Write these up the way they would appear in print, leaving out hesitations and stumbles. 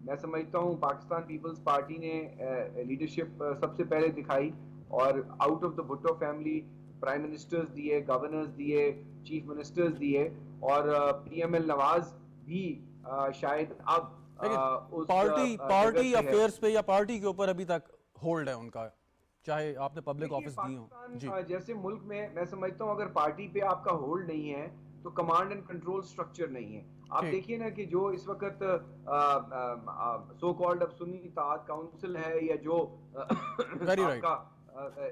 میں سمجھتا ہوں پاکستان پیپلز پارٹی نے لیڈرشپ سب سے پہلے دکھائی, اور out of the Bhutto family prime ministers دیے, گورنرز دیے, چیف منسٹرز دیے, اور پی ایم ایل نواز بھی شاید اب پارٹی افیئرز پہ یا پارٹی کے اوپر ابھی تک ہولڈ ہے ان کا, چاہے آپ نے پبلک آفس دی ہوں. جیسے ملک میں سمجھتا ہوں اگر پارٹی پہ آپ کا ہولڈ نہیں ہے تو کمانڈ اینڈ کنٹرول سٹرکچر نہیں ہے. آپ دیکھیے نا کہ جو اس وقت سو کالڈ اب سنی اتحاد کاؤنسل ہے, یا جو آپ کا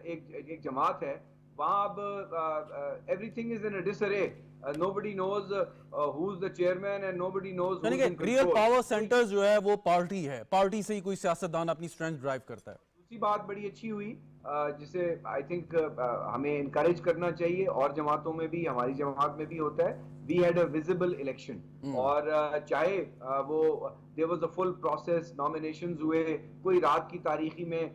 ایک جماعت ہے, وہاں اب everything is in disarray. nobody knows who's the chairman and nobody knows who's in control. Real power centre جو ہے وہ پارٹی ہے, پارٹی سے ہی کوئی سیاستدان اپنی اسٹرینتھ ڈرائیو کرتا ہے. دوسری بات بڑی اچھی ہوئی جسے آئی تھنک ہمیں انکریج کرنا چاہیے, اور جماعتوں میں بھی, ہماری جماعت میں بھی ہوتا ہے, we had a visible election. اور چاہے وہ there was a full process, nominations ہوئے, کوئی رات کی تاریخی میں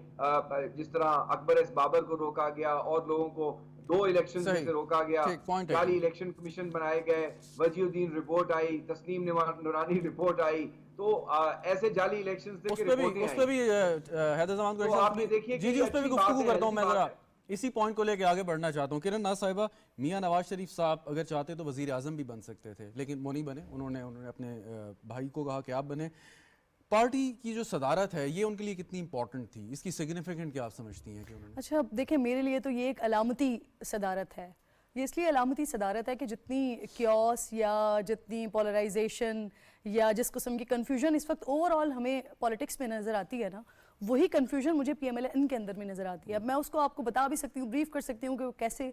جس طرح اکبر ایس بابر کو روکا گیا اور لوگوں کو 2 الیکشن سے روکا گیا, جعلی الیکشن کمیشن بنائے گئے, وجی الدین رپورٹ آئی, تسنیم نورانی رپورٹ آئی, تو ایسے جعلی الیکشنز سے کہ رپورٹیں آئیں. اس پہ بھی حیدر زمان کو آپ یہ دیکھیے جی اس پہ بھی گفتگو کرتا ہوں. میں ذرا اسی پوائنٹ کو لے کے آگے بڑھنا چاہتا ہوں. کرن ناز صاحبہ, میاں نواز شریف صاحب اگر چاہتے تو وزیر اعظم بھی بن سکتے تھے, لیکن وہ نہیں بنے. انہوں نے اپنے بھائی کو کہا کہ آپ بنے. پارٹی کی جو صدارت ہے یہ ان کے لیے کتنی امپورٹنٹ تھی, اس کی سگنیفیکنٹ کیا آپ سمجھتی ہیں کہ انہوں نے؟ اچھا دیکھیں, میرے لیے تو یہ ایک علامتی صدارت ہے. یہ اس لیے علامتی صدارت ہے کہ جتنی کیوس یا جتنی پولرائزیشن یا جس قسم کی کنفیوژن اس وقت اوور آل ہمیں پولیٹکس میں نظر آتی ہے نا, وہی کنفیوژن مجھے پی ایم ایل این کے اندر میں نظر آتی ہے. اب میں اس کو آپ کو بتا بھی سکتی ہوں, بریف کر سکتی ہوں کہ وہ کیسے.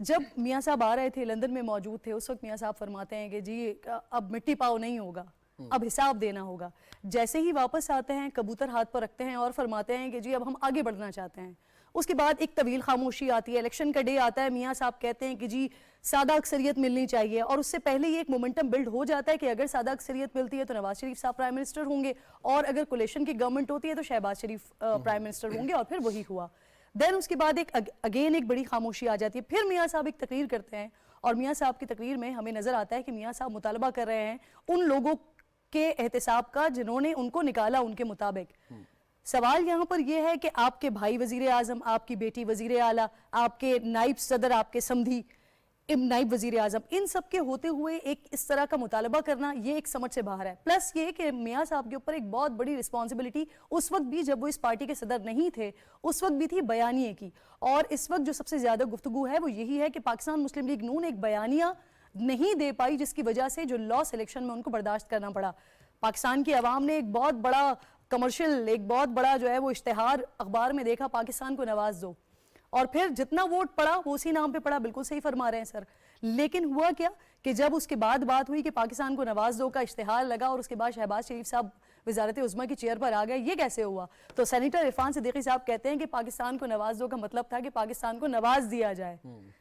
جب میاں صاحب آ رہے تھے, لندن میں موجود تھے, اس وقت میاں صاحب فرماتے ہیں کہ جی اب مٹی پاؤ نہیں ہوگا, اب حساب دینا ہوگا. جیسے ہی واپس آتے ہیں, کبوتر ہاتھ پر رکھتے ہیں اور فرماتے ہیں کہ جی اب ہم آگے بڑھنا چاہتے ہیں. اس کے بعد ایک طویل خاموشی آتی ہے, الیکشن کا ڈے آتا ہے, میاں صاحب کہتے ہیں کہ جی سادہ اکثریت ملنی چاہیے, اور اس سے پہلے یہ ایک مومنٹم بلڈ ہو جاتا ہے کہ اگر سادہ اکثریت ملتی ہے تو نواز شریف صاحب پرائم منسٹر ہوں گے, اور اگر کولیشن کی گورنمنٹ ہوتی ہے تو شہباز شریف پرائم منسٹر ہوں گے, اور پھر وہی ہوا. دین اس کے بعد ایک بڑی خاموشی آ جاتی ہے. پھر میاں صاحب ایک تقریر کرتے ہیں, اور میاں صاحب کی تقریر میں ہمیں نظر آتا ہے کہ میاں صاحب مطالبہ کر رہے ہیں ان لوگوں کے احتساب کا جنہوں نے ان کو نکالا ان کے مطابق. سوال یہاں پر یہ ہے کہ آپ کے بھائی وزیر اعظم, آپ کی بیٹی وزیر اعلیٰ, آپ کے نائب صدر, آپ کے سمدھی نائب وزیر اعظم, ان سب کے ہوتے ہوئے ایک اس طرح کا مطالبہ کرنا یہ ایک سمجھ سے باہر ہے. پلس یہ کہ میاں صاحب کے اوپر ایک بہت بڑی رسپانسبلٹی اس وقت بھی, جب وہ اس پارٹی کے صدر نہیں تھے, اس وقت بھی تھی بیانیے کی. اور اس وقت جو سب سے زیادہ گفتگو ہے وہ یہی ہے کہ پاکستان مسلم لیگ نون ایک بیانیہ نہیں دے پائی, جس کی وجہ سے جو لاس الیکشن میں ان کو برداشت کرنا پڑا. پاکستان کی عوام نے ایک بہت بڑا کمرشل, ایک بہت بڑا جو ہے وہ اشتہار اخبار میں دیکھا, پاکستان کو نواز دو, اور پھر جتنا ووٹ پڑا وہ اسی نام پہ پڑا. بالکل صحیح فرما رہے ہیں سر. لیکن ہوا کیا کہ جب اس کے بعد بات ہوئی کہ پاکستان کو نواز دو کا اشتہار لگا, اور اس کے بعد شہباز شریف صاحب وزارت عظمیٰ کی چیئر پر آ گئے, یہ کیسے ہوا؟ تو سینیٹر عرفان صدیقی صاحب کہتے ہیں کہ پاکستان کو نواز دو کا مطلب تھا کہ پاکستان کو نواز دیا جائے,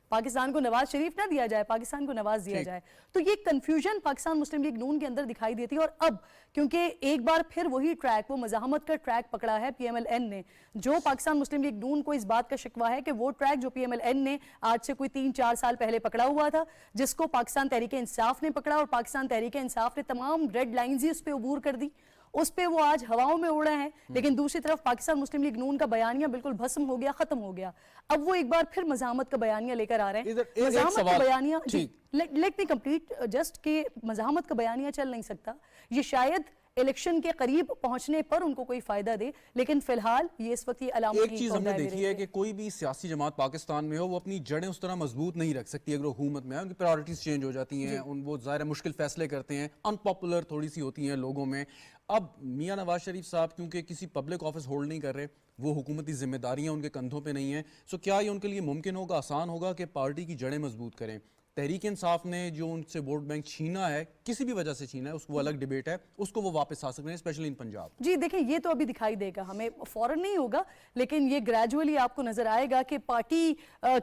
پاکستان کو نواز شریف نہ دیا جائے, پاکستان کو نواز دیا جائے. تو یہ کنفیوژن پاکستان مسلم لیگ نون کے اندر دکھائی دیتی ہے. اور اب کیونکہ ایک بار پھر وہی ٹریک, وہ مزاحمت کا ٹریک پکڑا ہے پی ایم ایل این نے, جو پاکستان مسلم لیگ نون کو اس بات کا شکوہ ہے کہ وہ ٹریک جو پی ایم ایل این نے آج سے کوئی 3-4 سال پہلے پکڑا ہوا تھا, جس کو پاکستان تحریک انصاف نے پکڑا, اور پاکستان تحریک انصاف نے تمام ریڈ لائنز ہی اس پہ عبور کر دی, اس پہ وہ آج ہواؤں میں اڑے ہیں. لیکن دوسری طرف پاکستان مسلم لیگ نون کا بیانیہ بالکل بھسم ہو گیا, ختم ہو گیا. اب وہ ایک بار پھر مزاحمت کا بیانیہ لے کر آ رہے ہیں. مزاحمت کا بیانیہ, لیٹ می کمپلیٹ جسٹ, کہ مزاحمت کا بیانیہ چل نہیں سکتا. یہ شاید الیکشن کے قریب پہنچنے پر ان کو کوئی فائدہ دے, لیکن فی الحال یہ اس وقت یہ علامت کی. ایک چیز ہم نے دیکھی ہے کہ کوئی بھی سیاسی جماعت پاکستان میں ہو, وہ اپنی جڑیں اس طرح مضبوط نہیں رکھ سکتی اگر حکومت میں ہے. ان کی پرائورٹیز چینج ہو جاتی ہیں, وہ ظاہر مشکل فیصلے کرتے ہیں, ان پاپولر تھوڑی سی ہوتی ہیں لوگوں میں. اب میاں نواز شریف صاحب کیونکہ کسی پبلک آفس ہولڈ نہیں کر رہے, وہ حکومتی ذمہ داریاں ان کے کندھوں پہ نہیں ہیں, سو کیا یہ ان کے لیے ممکن ہوگا, آسان ہوگا کہ پارٹی کی جڑیں مضبوط کریں؟ تحریک انصاف نے جو ان سے ووٹ بینک چھینا ہے, کسی بھی وجہ سے چھینا ہے, اس کو الگ ڈیبیٹ ہے, اس کو وہ واپس آ سکتے ہیں, اسپیشلی ان پنجاب. جی دیکھیں, یہ تو ابھی دکھائی دے گا, ہمیں فوراً نہیں ہوگا, لیکن یہ گریجولی آپ کو نظر آئے گا کہ پارٹی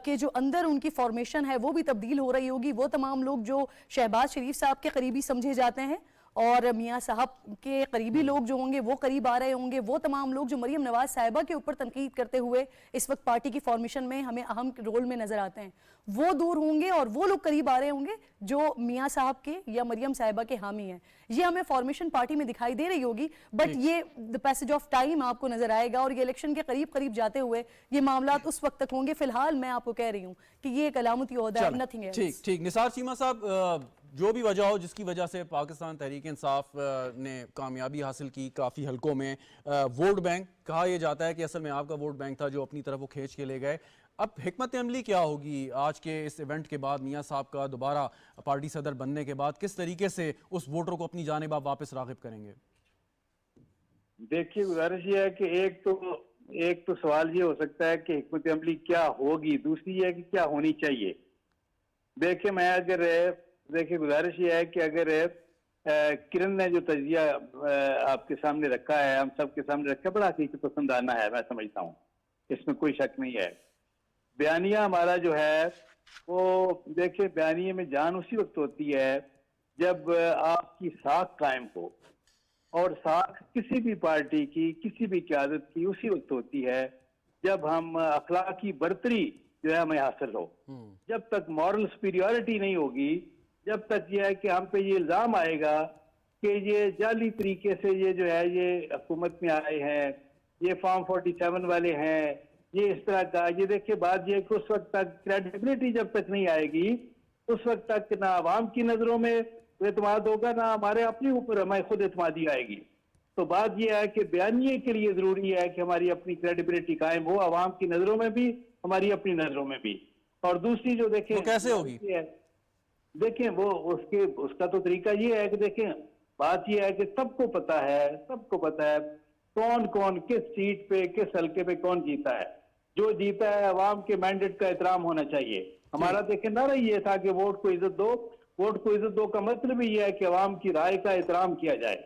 کے جو اندر ان کی فارمیشن ہے وہ بھی تبدیل ہو رہی ہوگی. وہ تمام لوگ جو شہباز شریف صاحب کے قریبی سمجھے جاتے ہیں اور میاں صاحب کے قریبی لوگ جو ہوں گے وہ قریب آ رہے ہوں گے, وہ تمام لوگ جو مریم نواز صاحبہ کے اوپر تنقید کرتے ہوئے اس وقت پارٹی کی فارمیشن میں ہمیں اہم رول میں نظر آتے ہیں, وہ دور ہوں گے اور وہ لوگ قریب آ رہے ہوں گے جو میاں صاحب کے یا مریم صاحبہ کے حامی ہیں. یہ ہمیں فارمیشن پارٹی میں دکھائی دے رہی ہوگی, بٹ یہ دی پیسج آف ٹائم آپ کو نظر آئے گا, اور یہ الیکشن کے قریب قریب جاتے ہوئے یہ معاملات اس وقت تک ہوں گے. فی الحال میں آپ کو کہہ رہی ہوں کہ یہ ایک علامتی عہدہ ہے, نتھنگ ایلس. ٹھیک. نثار چیمہ صاحب, جو بھی وجہ ہو جس کی وجہ سے پاکستان تحریک انصاف نے کامیابی حاصل کی کافی حلقوں میں, ووٹ بینک کہا یہ جاتا ہے کہ اصل میں آپ کا ووٹ بینک تھا جو اپنی طرف وہ کھینچ کے لے گئے. اب حکمت عملی کیا ہوگی آج کے اس ایونٹ کے بعد, میاں صاحب کا دوبارہ پارٹی صدر بننے کے بعد کس طریقے سے اس ووٹر کو اپنی جانب آپ واپس راغب کریں گے؟ دیکھیے گزارش یہ ہے کہ ایک تو سوال یہ ہو سکتا ہے کہ حکمت عملی کیا ہوگی, دوسری یہ ہے کہ کیا ہونی چاہیے. دیکھیں گزارش یہ ہے کہ اگر کرن نے جو تجزیہ آپ کے سامنے رکھا ہے, ہم سب کے سامنے رکھا ہے, بڑا حقیقت پسندانہ ہے, میں سمجھتا ہوں, اس میں کوئی شک نہیں ہے. بیانیہ ہمارا جو ہے وہ دیکھیں, بیانیے میں جان اسی وقت ہوتی ہے جب آپ کی ساکھ قائم ہو, اور ساکھ کسی بھی پارٹی کی کسی بھی قیادت کی اسی وقت ہوتی ہے جب ہم اخلاقی برتری جو ہے ہمیں حاصل ہو. جب تک مورل سپیریورٹی نہیں ہوگی, جب تک یہ ہے کہ ہم پہ یہ الزام آئے گا کہ یہ جعلی طریقے سے یہ جو ہے یہ حکومت میں آئے ہیں, یہ فارم 47 والے ہیں, یہ اس طرح کا, یہ دیکھیں بات یہ کہ اس وقت تک کریڈیبلٹی جب تک نہیں آئے گی, اس وقت تک نہ عوام کی نظروں میں اعتماد ہوگا, نہ ہمارے اپنے اوپر ہمیں خود اعتمادی آئے گی. تو بات یہ ہے کہ بیانیے کے لیے ضروری ہے کہ ہماری اپنی کریڈیبلٹی قائم ہو, عوام کی نظروں میں بھی, ہماری اپنی نظروں میں بھی. اور دوسری جو دیکھیں وہ کیسے ہوگی؟ دیکھیں وہ اس کا تو طریقہ یہ ہے کہ دیکھیں بات یہ ہے کہ سب کو پتا ہے کون کون کس سیٹ پہ کس حلقے پہ کون جیتا ہے. جو جیتا ہے عوام کے مینڈیٹ کا احترام ہونا چاہیے. ہمارا دیکھیں نعرہ یہ تھا کہ ووٹ کو عزت دو. ووٹ کو عزت دو کا مطلب یہ ہے کہ عوام کی رائے کا احترام کیا جائے.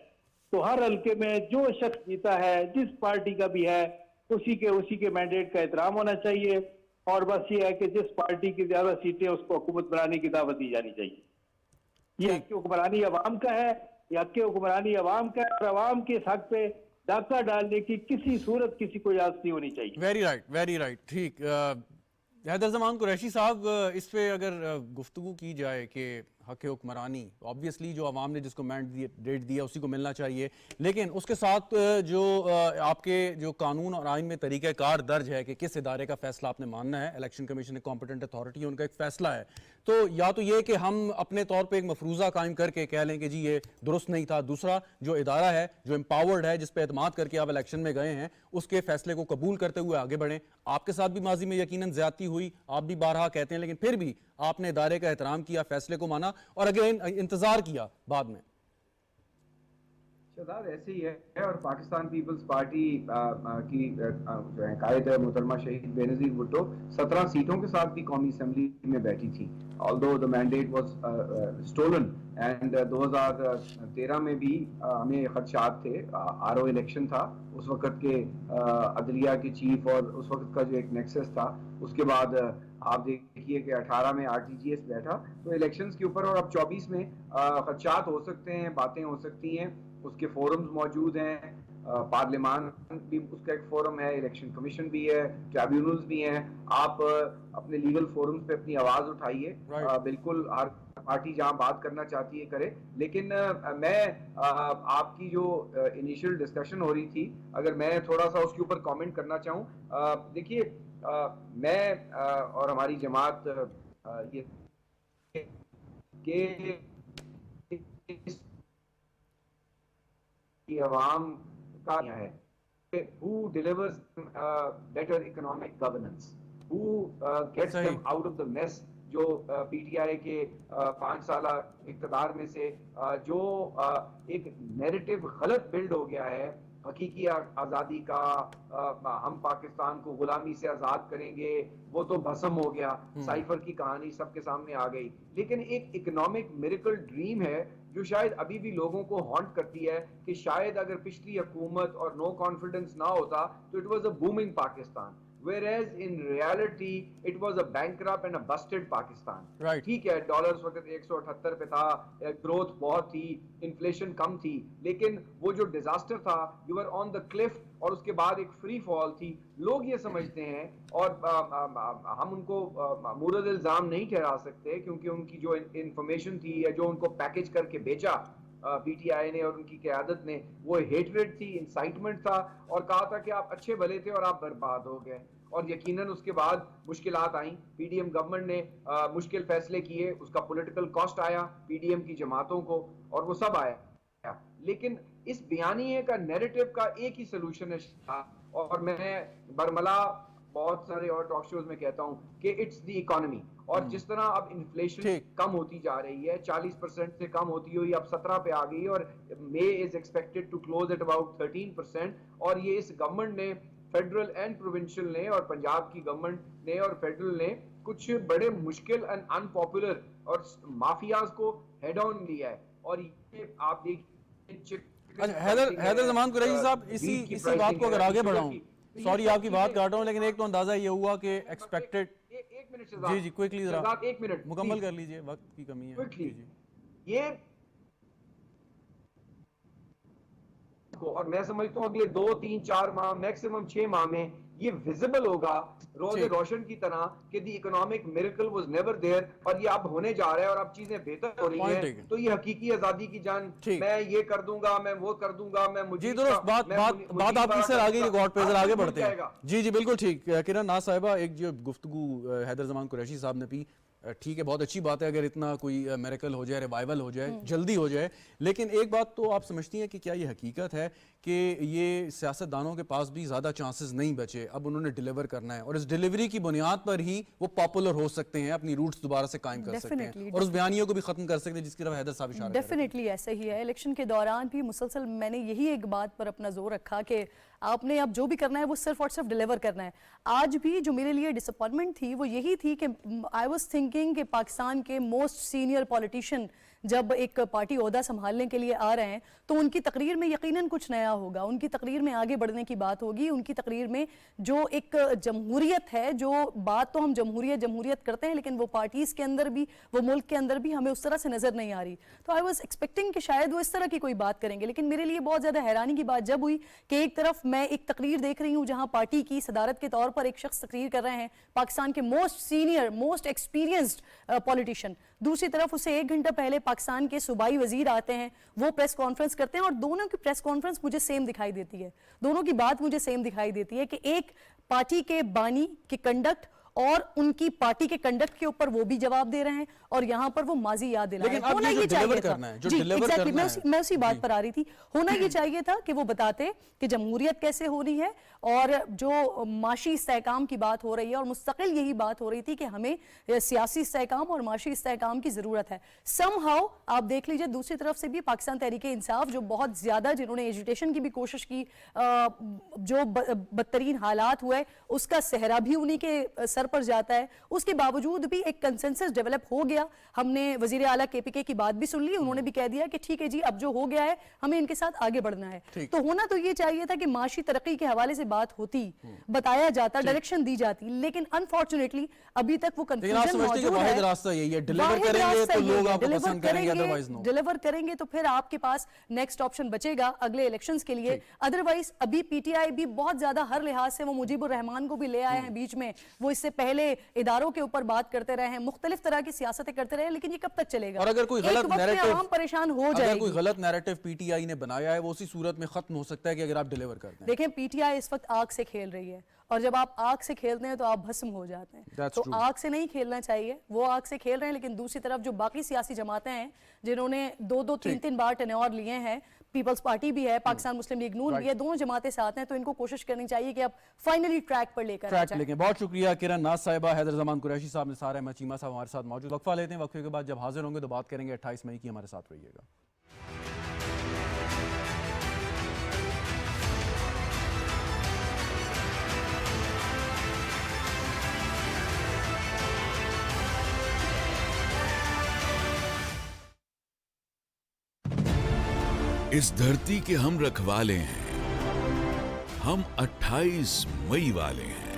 تو ہر حلقے میں جو شخص جیتا ہے جس پارٹی کا بھی ہے اسی کے مینڈیٹ کا احترام ہونا چاہیے. اور بس یہ ہے کہ جس پارٹی کی زیادہ سیٹیں اس کو حکومت بنانے کی دعوت دی جانی چاہیے. یہ حق کی حکمرانی عوام کا ہے, اور عوام کے اس حق پہ ڈاکہ ڈالنے کی کسی صورت کسی کو اجازت نہیں ہونی چاہیے. Very right. ٹھیک. حیدر زمان قریشی صاحب, اس پہ اگر گفتگو کی جائے کہ حق حکمرانی obviously جو عوام نے جس کو مینڈیٹ دیا اسی کو ملنا چاہیے, لیکن اس کے ساتھ جو آپ کے جو قانون اور آئین میں طریقہ کار درج ہے کہ کس ادارے کا فیصلہ آپ نے ماننا ہے, الیکشن کمیشن ایک کمپیٹنٹ اتھارٹی ہے, ان کا ایک فیصلہ ہے. تو یا تو یہ کہ ہم اپنے طور پہ ایک مفروضہ قائم کر کے کہہ لیں کہ جی یہ درست نہیں تھا, دوسرا جو ادارہ ہے جو امپاورڈ ہے جس پہ اعتماد کر کے آپ الیکشن میں گئے ہیں اس کے فیصلے کو قبول کرتے ہوئے آگے بڑھیں. آپ کے ساتھ بھی ماضی میں یقیناً زیادتی ہوئی, آپ بھی بارہا کہتے ہیں, لیکن پھر بھی آپ نے ادارے کا احترام کیا, فیصلے کو مانا اور اگین انتظار کیا بعد میں. شہزاد ایسے ہی ہے, اور پاکستان پیپلز پارٹی کی جو ہے قائد محترمہ شہید بینظیر بھٹو 17 سیٹوں کے ساتھ بھی قومی اسمبلی میں بیٹھی تھی, although the mandate was stolen, and 2013 میں بھی ہمیں خدشات تھے. RO الیکشن تھا اس وقت کے عدلیہ کے چیف, اور اس وقت کا جو ایک نیکسس تھا. اس کے بعد آپ دیکھیے کہ 18 میں RTGS بیٹھا, تو الیکشنز کے اوپر, اور اب 24 میں خدشات ہو سکتے ہیں, باتیں ہو سکتی ہیں. اس کے فورمز موجود ہیں, پارلیمان بھی اس کا ایک فورم ہے, الیکشن کمیشن بھی ہے, ٹریبیونلز بھی ہیں. آپ اپنے لیگل فورمز پہ اپنی آواز اٹھائیے, بالکل ہر پارٹی جہاں بات کرنا چاہتی ہے کرے. لیکن میں آپ کی جو انیشیل ڈسکشن ہو رہی تھی, اگر میں تھوڑا سا اس کے اوپر کامنٹ کرنا چاہوں. دیکھیے میں اور ہماری جماعت یہ کہ عوام کا ہے who delivers better economic governance, who gets them out of the mess. جو پی ٹی آئی کے 5 سالہ اقتدار میں سے جو ایک نیریٹو غلط بلڈ ہو گیا ہے حقیقی آزادی کا, ہم پاکستان کو غلامی سے آزاد کریں گے, وہ تو بھسم ہو گیا. سائفر کی کہانی سب کے سامنے آ گئی. لیکن ایک اکنامک میریکل ڈریم ہے جو شاید ابھی بھی لوگوں کو ہانٹ کرتی ہے کہ شاید اگر پچھلی حکومت اور نو کانفیڈنس نہ ہوتا تو it was a booming Pakistan. whereas in reality it was a bankrupt and a busted Pakistan. Right. ٹھیک ہے ڈالر اس وقت 178 پہ تھا, گروتھ بہت تھی, انفلیشن کم تھی, لیکن وہ جو ڈیزاسٹر تھا, یو آر آن دا کلف, اور اس کے بعد ایک فری فال تھی. لوگ یہ سمجھتے ہیں, اور ہم ان کو مورد الزام نہیں ٹھہرا سکتے کیونکہ ان کی جو انفارمیشن تھی یا جو ان کو پیکج کر کے بیچا پی ٹی آئی نے اور ان کی قیادت نے, وہ ہیٹریڈ تھی, انسائٹمنٹ تھا, اور کہا تھا کہ آپ اچھے بھلے تھے اور آپ برباد ہو گئے. اور یقیناً اس کے بعد مشکلات آئیں, پی ڈی ایم گورنمنٹ نے مشکل فیصلے کیے, اس کا پولیٹیکل کاسٹ آیا پی ڈی ایم کی جماعتوں کو, اور وہ سب آیا. لیکن اس بیانیے کا نیریٹو کا ایک ہی سلوشن ہے, اور میں برملا بہت سارے اور ٹاک شوز میں کہتا ہوں کہ اٹس دی اکانومی. اور جس طرح اب انفلیشن کم ہوتی جا رہی ہے, 40% سے کم ہوتی ہوئی اب 17 پہ آ گئی, اور may is expected to close at about 13%. اور یہ اس گورنمنٹ نے, فیڈرل اینڈ پروونشل نے, اور پنجاب کی گورنمنٹ نے اور فیڈرل نے کچھ بڑے مشکل اینڈ ان پاپولر اور مافیاز کو ہیڈ آن لیا ہے. اور یہ آپ دیکھیں, حیدر زمان قریشی صاحب, اسی بات کو اگر آگے بڑھاؤں, سوری آپ کی بات کاٹ رہا ہوں, لیکن ایک تو اندازہ یہ ہوا کہ ایکسپیکٹڈ, جی کوئکلی ذرا مکمل کر لیجئے, وقت کی کمی ہے. یہ اور میں سمجھتا ہوں اگلے 2 3 4 ماہ میکسیمم 6 ماہ میں یہ ویزیبل ہوگا روز روشن کی طرح کہ the economic miracle was never there, اور یہ اب ہونے جا رہا ہے, اور اب چیزیں بہتر ہو رہی ہیں. تو یہ حقیقی آزادی کی جان, میں یہ کر دوں گا, میں وہ کر دوں گا, میں مجھے, جی درست بات آپ کی سر آگے ریکارڈ پہ ذرا آگے بڑھتے ہیں. جی بالکل ٹھیک. کرن ناز صاحبہ, ایک جو گفتگو حیدر زمان قریشی صاحب نے پی, ٹھیک ہے, بہت اچھی بات ہے اگر اتنا کوئی میریکل ہو جائے, ریوائول ہو جائے, جلدی ہو جائے, لیکن ایک بات تو آپ سمجھتی ہیں کہ کیا یہ حقیقت ہے کہ یہ سیاستدانوں کے پاس بھی زیادہ چانسز نہیں بچے, اب انہوں نے ڈیلیور کرنا ہے, اور اس ڈیلیوری کی بنیاد پر ہی وہ پاپولر ہو سکتے ہیں, اپنی روٹس دوبارہ سے قائم کر سکتے ہیں, اور اس بیانیوں کو بھی ختم کر سکتے ہیں جس کی طرف حیدر صاحب اشارہ کر رہے ہیں؟ ڈیفینیٹلی ایسا ہی ہے. الیکشن کے دوران بھی مسلسل میں نے یہی ایک بات پر اپنا زور رکھا کہ آپ نے اب جو بھی کرنا ہے وہ صرف اور صرف ڈیلیور کرنا ہے. آج بھی جو میرے لیے ڈس اپوائنٹمنٹ تھی وہ یہی تھی کہ آئی واز تھنکنگ کہ پاکستان کے موسٹ سینئر پولیٹیشین جب ایک پارٹی عہدہ سنبھالنے کے لیے آ رہے ہیں تو ان کی تقریر میں یقیناً کچھ نیا ہوگا, ان کی تقریر میں آگے بڑھنے کی بات ہوگی, ان کی تقریر میں جو ایک جمہوریت ہے, جو بات تو ہم جمہوریت کرتے ہیں, لیکن وہ پارٹیز کے اندر بھی, وہ ملک کے اندر بھی ہمیں اس طرح سے نظر نہیں آ رہی. تو آئی واز ایکسپیکٹنگ کہ شاید وہ اس طرح کی کوئی بات کریں گے, لیکن میرے لیے بہت زیادہ حیرانی کی بات جب ہوئی کہ ایک طرف میں ایک تقریر دیکھ رہی ہوں جہاں پارٹی کی صدارت کے طور پر ایک شخص تقریر کر رہے ہیں, پاکستان کے most senior, most experienced politician, دوسری طرف اسے 1 گھنٹہ پہلے پاکستان کے صوبائی وزیر آتے ہیں, وہ پریس کانفرنس کرتے ہیں, اور دونوں کی پریس کانفرنس مجھے سیم دکھائی دیتی ہے, دونوں کی بات مجھے سیم دکھائی دیتی ہے کہ ایک پارٹی کے بانی کی کنڈکٹ اور ان کی پارٹی کے کنڈکٹ کے اوپر وہ بھی جواب دے رہے ہیں, اور یہاں پر وہ ماضی یاد دلا رہے ہیں. ہونا یہ چاہیے تھا, جی ایگزیکٹلی, میں اسی بات پر آ رہی تھی, ہونا یہ چاہیے تھا کہ وہ بتاتے کہ جمہوریت کیسے ہونی ہے, اور جو معاشی استحکام کی بات ہو رہی ہے, اور مستقل یہی بات ہو رہی تھی کہ ہمیں سیاسی استحکام اور معاشی استحکام کی ضرورت ہے. سم ہاؤ آپ دیکھ لیجئے دوسری طرف سے بھی پاکستان تحریک انصاف جو بہت زیادہ, جنہوں نے ایجوٹیشن کی بھی کوشش کی, جو بدترین حالات ہوئے اس کا صحرا بھی انہی کے سر پر جاتا ہے, اس کے باوجود بھی ایک کنسنسس ڈیولپ ہو گیا. ہم نے وزیر اعلیٰ کے پی کے کی بات بھی سن لی, انہوں نے بھی کہہ دیا کہ ٹھیک ہے جی اب جو ہو گیا ہے ہمیں ان کے ساتھ آگے بڑھنا ہے. تو ہونا تو یہ چاہیے تھا کہ معاشی ترقی کے حوالے سے بات ہوتی, بتایا جاتا, ڈائریکشن دی جاتی, لیکن انفارچونیٹلی ابھی تک وہ کنفیوژن موجود ہے. راستہ یہی ہے, ڈیلیور کریں گے تو لوگ آپ کو پسند کریں گے, ادروائز نو. ڈیلیور کریں گے تو پھر آپ کے پاس نیکسٹ آپشن بچے گا اگلے الیکشنز کے لیے. ادروائز ابھی پی ٹی آئی بھی بہت زیادہ ہر لحاظ سے, وہ مجیب الرحمان کو بھی لے آئے ہیں بیچ میں, وہ اس سے پہلے اداروں کے اوپر بات کرتے رہے ہیں, مختلف طرح کی سیاستیں کرتے رہے ہیں, لیکن یہ کب تک چلے گا؟ اور اگر کوئی غلط نیریٹو, پریشان ہو جائے گی, اگر کوئی غلط نیریٹو پی ٹی آئی نے بنایا ہے وہ اسی صورت میں ختم ہو سکتا ہے کہ اگر آپ ڈیلیور کرتے ہیں. دیکھیں پی ٹی آئی اس وقت آگ سے کھیل رہی ہے, اور جب آپ آگ سے کھیلتے ہیں تو آپ بھسم ہو جاتے ہیں. تو آگ سے نہیں کھیلنا چاہیے, وہ آگ سے کھیل رہے ہیں, لیکن دوسری طرف جو باقی سیاسی جماعتیں ہیں جنہوں نے 2 3 بار ٹینیور لیے ہیں, پیپلز پارٹی بھی ہے, پاکستان مسلم لیگ نون بھی ہے, دونوں جماعتیں ساتھ ہیں, تو ان کو کوشش کرنی چاہیے کہ اب فائنلی ٹریک پر لے کر آ جائیں. بہت شکریہ کرن ناز صاحبہ, حیدر زمان قریشی صاحب, نثار احمد چیمہ صاحب ہمارے ساتھ موجود. وقفہ لیتے ہیں, وقفے کے بعد جب حاضر ہوں گے تو بات کریں گے 28 مئی کی. ہمارے ساتھ رہیے گا. اس دھرتی کے ہم رکھوالے ہیں, ہم 28 مئی والے ہیں.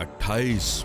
28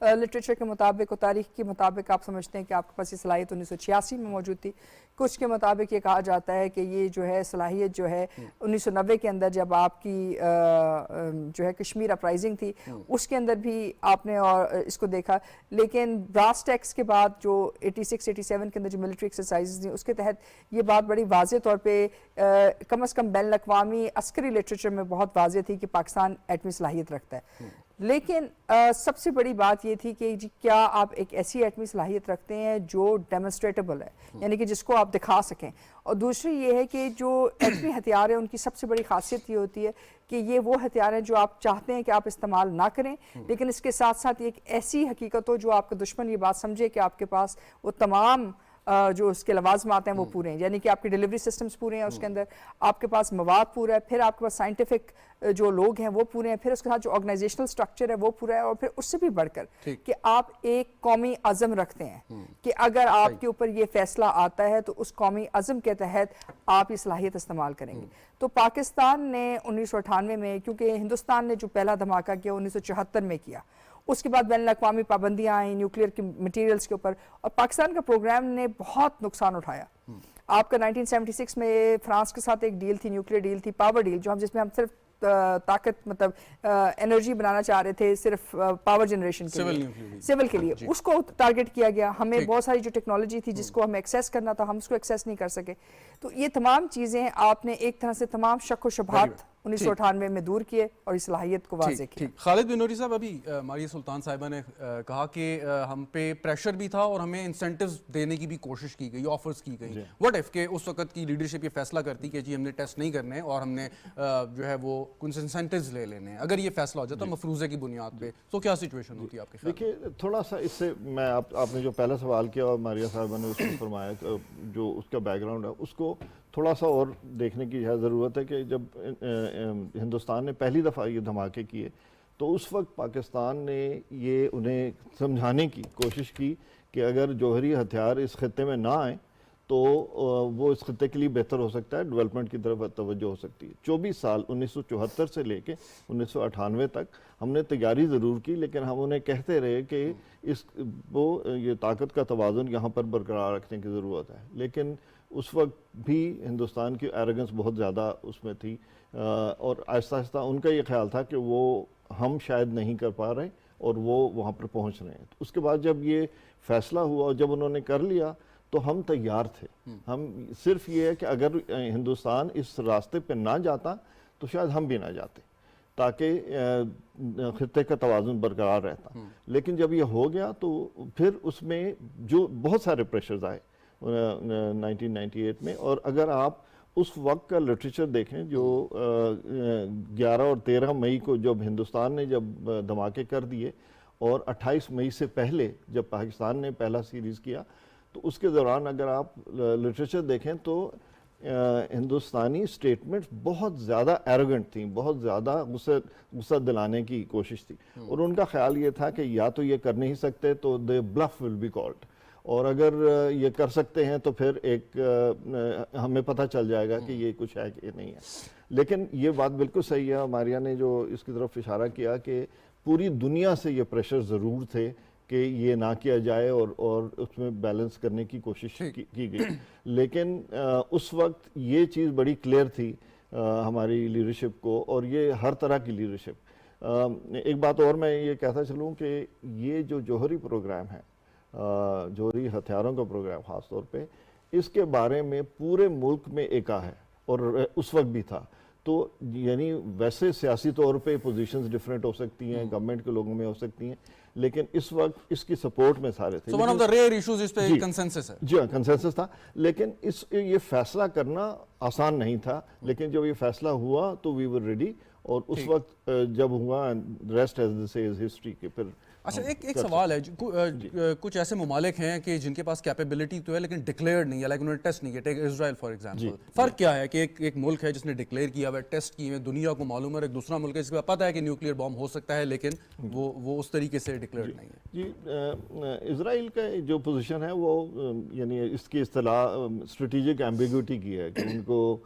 لٹریچر کے مطابق اور تاریخ کے مطابق آپ سمجھتے ہیں کہ آپ کے پاس یہ صلاحیت 1986 میں موجود تھی. کچھ کے مطابق یہ کہا جاتا ہے کہ یہ جو ہے صلاحیت جو ہے 1990 کے اندر جب آپ کی جو ہے کشمیر اپرائزنگ تھی اس کے اندر بھی آپ نے اور اس کو دیکھا. لیکن براس ٹیکس کے بعد جو 86-87 کے اندر جو ملٹری ایکسرسائزز تھیں اس کے تحت یہ بات بڑی واضح طور پہ کم از کم بین الاقوامی عسکری لٹریچر میں بہت واضح تھی کہ پاکستان ایٹمی صلاحیت رکھتا ہے. لیکن سب سے بڑی بات یہ تھی کہ جی کیا آپ ایک ایسی ایٹمی صلاحیت رکھتے ہیں جو ڈیمونسٹریٹیبل ہے, یعنی کہ جس کو آپ دکھا سکیں. اور دوسری یہ ہے کہ جو ایٹمی ہتھیار ہیں ان کی سب سے بڑی خاصیت یہ ہوتی ہے کہ یہ وہ ہتھیار ہیں جو آپ چاہتے ہیں کہ آپ استعمال نہ کریں, لیکن اس کے ساتھ ساتھ ایک ایسی حقیقت ہو جو آپ کا دشمن یہ بات سمجھے کہ آپ کے پاس وہ تمام جو اس کے لوازمات ہیں وہ پورے ہیں, یعنی کہ آپ کے ڈیلیوری سسٹمز پورے ہیں اس کے اندر, آپ کے پاس مواد پورا ہے, پھر آپ کے پاس سائنٹیفک جو لوگ ہیں وہ پورے ہیں, پھر اس کے ساتھ جو آرگنائزیشنل سٹرکچر ہے وہ پورا ہے, اور پھر اس سے بھی بڑھ کر کہ آپ ایک قومی عزم رکھتے ہیں کہ اگر آپ کے اوپر یہ فیصلہ آتا ہے تو اس قومی عزم کے تحت آپ یہ صلاحیت استعمال کریں گے. تو پاکستان نے 1998 میں, کیونکہ ہندوستان نے جو پہلا دھماکہ کیا 1974 میں کیا, اس کے بعد بین الاقوامی پابندیاں آئیں نیوکلیئر کے مٹیریلز کے اوپر, اور پاکستان کا پروگرام نے بہت نقصان اٹھایا. آپ کا 1976 میں فرانس کے ساتھ ایک ڈیل تھی, نیوکلیئر ڈیل تھی, پاور ڈیل, جو جس میں ہم صرف طاقت مطلب انرجی بنانا چاہ رہے تھے صرف پاور جنریشن کے لیے, سول کے لیے, اس کو ٹارگٹ کیا گیا. ہمیں بہت ساری جو ٹیکنالوجی تھی جس کو ہمیں ایکسیس کرنا تھا ہم اس کو ایکسیس نہیں کر سکے. تو یہ تمام چیزیں آپ نے ایک طرح سے تمام شک و شبہات 1998 میں دور کیے اور اس صلاحیت کو واضح کیا. خالد بن نوری صاحب, ابھی ماریہ سلطان صاحبہ نے کہا کہ ہم پہ پریشر بھی تھا اور ہمیں انسینٹیوز دینے کی بھی کوشش کی گئی, آفرز کی گئی. واٹ ایف کہ اس وقت کی لیڈرشپ یہ فیصلہ کرتی کہ جی ہم نے ٹیسٹ نہیں کرنے اور ہم نے جو ہے وہ کچھ انسینٹیوز لے لینے ہیں, اگر یہ فیصلہ ہو جاتا مفروضے کی بنیاد پہ, تو کیا سچویشن ہوتی ہے آپ کے خیال؟ دیکھیے تھوڑا سا اس سے میں آپ نے جو پہلا سوال کیا اور ماریہ صاحبہ نے اس میں فرمایا جو اس کا بیک گراؤنڈ ہے اس کو تھوڑا سا اور دیکھنے کی ضرورت ہے کہ جب ہندوستان نے پہلی دفعہ یہ دھماکے کیے تو اس وقت پاکستان نے یہ انہیں سمجھانے کی کوشش کی کہ اگر جوہری ہتھیار اس خطے میں نہ آئیں تو وہ اس خطے کے لیے بہتر ہو سکتا ہے, ڈیولپمنٹ کی طرف توجہ ہو سکتی ہے. 24 سال 1974 سے لے کے 1998 تک ہم نے تیاری ضرور کی, لیکن ہم انہیں کہتے رہے کہ یہ طاقت کا توازن یہاں پر برقرار رکھنے کی ضرورت ہے. لیکن اس وقت بھی ہندوستان کی ایروگنس بہت زیادہ اس میں تھی, اور آہستہ آہستہ ان کا یہ خیال تھا کہ وہ ہم شاید نہیں کر پا رہے اور وہ وہاں پر پہنچ رہے ہیں. اس کے بعد جب یہ فیصلہ ہوا اور جب انہوں نے کر لیا تو ہم تیار تھے. ہم صرف یہ ہے کہ اگر ہندوستان اس راستے پہ نہ جاتا تو شاید ہم بھی نہ جاتے, تاکہ خطے کا توازن برقرار رہتا. لیکن جب یہ ہو گیا تو پھر اس میں جو بہت سارے پریشرز آئے 1998 میں, اور اگر آپ اس وقت کا لٹریچر دیکھیں جو 11 اور 13 مئی کو جب ہندوستان نے جب دھماکے کر دیے اور 28 مئی سے پہلے جب پاکستان نے پہلا سیریز کیا, تو اس کے دوران اگر آپ لٹریچر دیکھیں تو ہندوستانی سٹیٹمنٹس بہت زیادہ ایروگنٹ تھیں, بہت زیادہ غصہ دلانے کی کوشش تھی, اور ان کا خیال یہ تھا کہ یا تو یہ کر نہیں سکتے تو the bluff will be called, اور اگر یہ کر سکتے ہیں تو پھر ایک ہمیں پتہ چل جائے گا کہ یہ کچھ ہے کہ یہ نہیں ہے. لیکن یہ بات بالکل صحیح ہے, ماریہ نے جو اس کی طرف اشارہ کیا کہ پوری دنیا سے یہ پریشر ضرور تھے کہ یہ نہ کیا جائے اور اس میں بیلنس کرنے کی کوشش کی گئی. لیکن اس وقت یہ چیز بڑی کلیئر تھی ہماری لیڈرشپ کو, اور یہ ہر طرح کی لیڈرشپ. ایک بات اور میں یہ کہتا چلوں کہ یہ جو جوہری پروگرام ہے, جوہری ہتھیاروں کا پروگرام خاص طور پہ, اس کے بارے میں پورے ملک میں ایکا ہے, اور اس وقت بھی تھا. تو یعنی ویسے سیاسی طور پہ پوزیشنز ڈیفرنٹ ہو سکتی ہیں, گورنمنٹ کے لوگوں میں ہو سکتی ہیں, لیکن اس وقت اس کی سپورٹ میں سارے تھے. So one of the rare issues اس پہ کنسنسس ہے. جی ہاں, کنسنسس تھا, لیکن یہ فیصلہ کرنا آسان نہیں تھا. لیکن جب یہ فیصلہ ہوا تو وی ور ریڈی, اور اس وقت جب ہوا rest as this is history کے. پھر اچھا ایک سوال ہے, کچھ ایسے ممالک ہیں کہ جن کے پاس کیپیبلٹی تو ہے لیکن ڈکلیئرڈ نہیں ہے, لائک انہوں نے ٹیسٹ نہیں کیا. ٹیک اسرائیل فار ایگزامپل. فرق کیا ہے کہ ایک ملک ہے جس نے ڈکلیئر کیا ہوا ہے, ٹیسٹ کیے ہوئے, دنیا کو معلوم ہے, ایک دوسرا ملک ہے جس کو پتہ ہے کہ نیوکلیئر بام ہو سکتا ہے لیکن وہ اس طریقے سے ڈکلیئرڈ نہیں ہے. جی, اسرائیل کا جو پوزیشن ہے وہ یعنی اس کی اصطلاح اسٹریٹجک ایمبیگوٹی کی ہے کہ ان کو